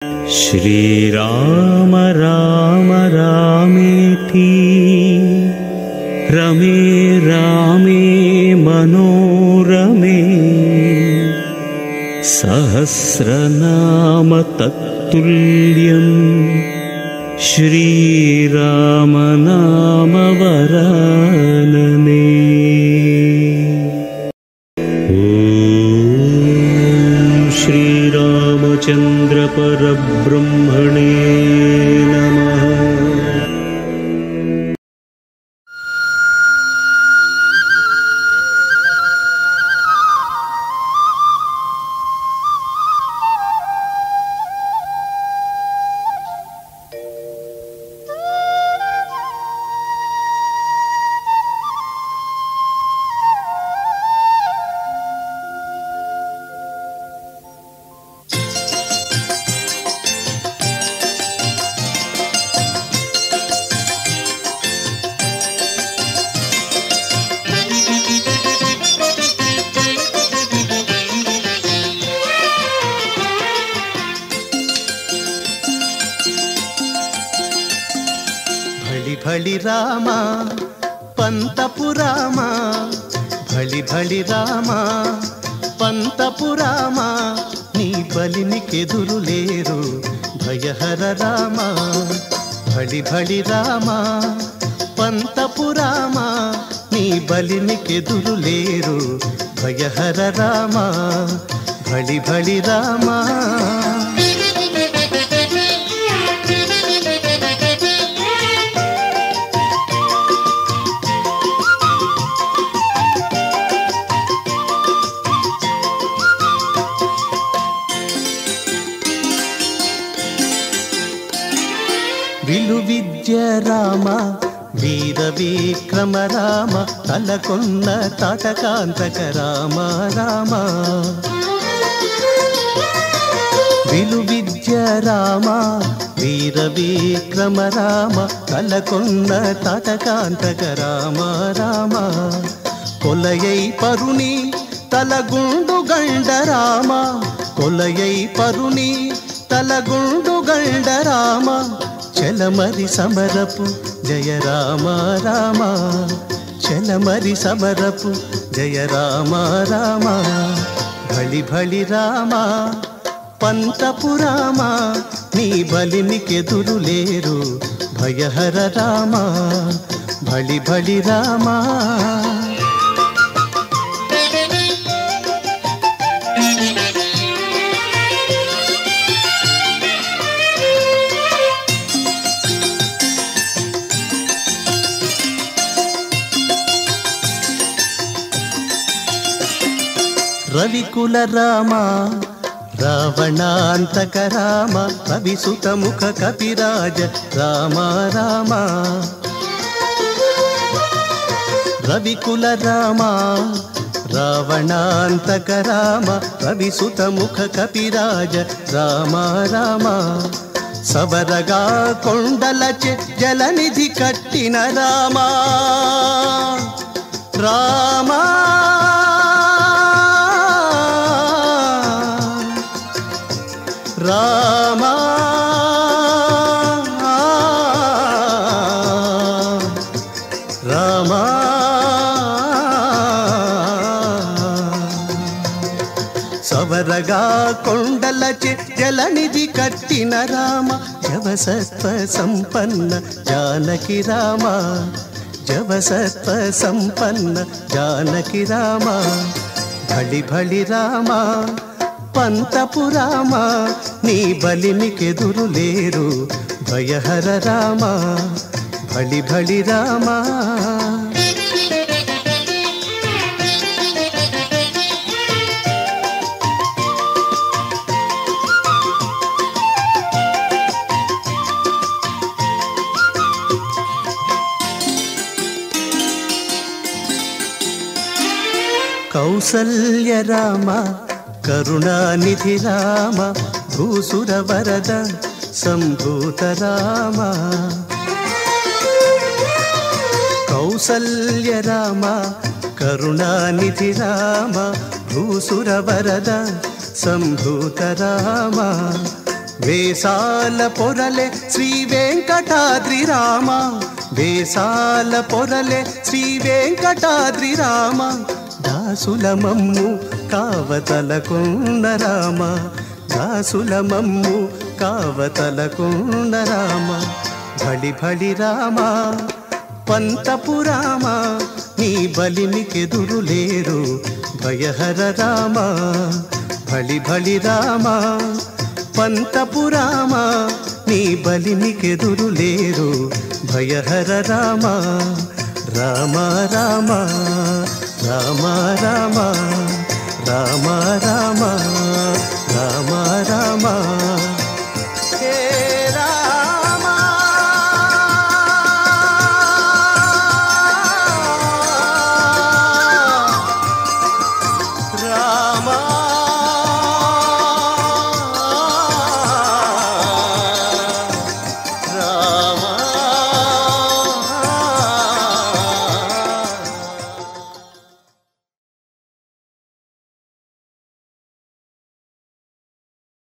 श्रीराम राम रामेति रमे रामे मनोरमे सहस्रनाम तत्तुल्यं श्रीराम नाम वरानने। श्रीरामचन्द्र परब्रह्मणे नमः। भळि रामा पंतपुरामा भळि भळि रामा पंतपुरामा नी बलिनिकेदुरु लेरु भयहर रामा भळि भळि रामा पंतपुरामा नी बलिनिकेदुरु लेरु भयहर रामा भळि भळि रामा। విలు విద్య రామ వీర విక్రమ రామ తలకొన్న తాటకాంతక రామ రామ విలు విద్య రామ వీర విక్రమ రామ తలకొన్న తాటకాంతక రామ రామ కొలయై పరుని తలగుండు గండ రామ కొలయై పరుని తలగుండు గండ రామ చలమరి సమరపు జయ రామ రామ చలమరి సమరపు జయ రామ రామ భళి భళి రామ పంతపురామ నీ బలినికెదురు లేరు భయహర రామ భళి భళి రామ। రవికుల రామ రావణాంతక రామ రవిసుత ముఖ కపిరాజ రామ రామ రవికుల రామ రావణాంతక రామ రవిసుత ముఖ కపిరాజ రామ రామ సవరగా కొండలచె జలనిధి కట్టిన రామ రామ రామ రామ సవరగా కొండలచె జలనిధి కట్టిన రామ జవసత్వ సంపన్న జానకి రామ జవసత్వ సంపన్న జానకి రామ భళి భళి రామ పంతపురామ నీ బలినికెదురు లేరు భయహర రామ భళి భళి రామ। కౌసల్య రామ కరుణానిధి రామ భూసుర వరద సంభూత రామ కౌసల్య రామ కరుణానిధి రామ భూసుర వరద సంభూత రామ వేసాల పొరలే శ్రీ వెంకటాద్రి రామ, వేసాల పొరలే శ్రీ వెంకటాద్రి రామ, దాసుల మమ్ము కావతలకున్న రామ, దాసుల మమ్ము కావతలకున్న రామ. భళి భళి రామ పంతపు రామ, నీ బలిమికెదురు లేరు భయహర రామ. భళి భళి రామ పంతపు రామ, నీ బలిమికెదురు లేరు భయహర రామ. రామ రామ రామ రామ రామ రామ రామ రామ హే రామ. రామ రామ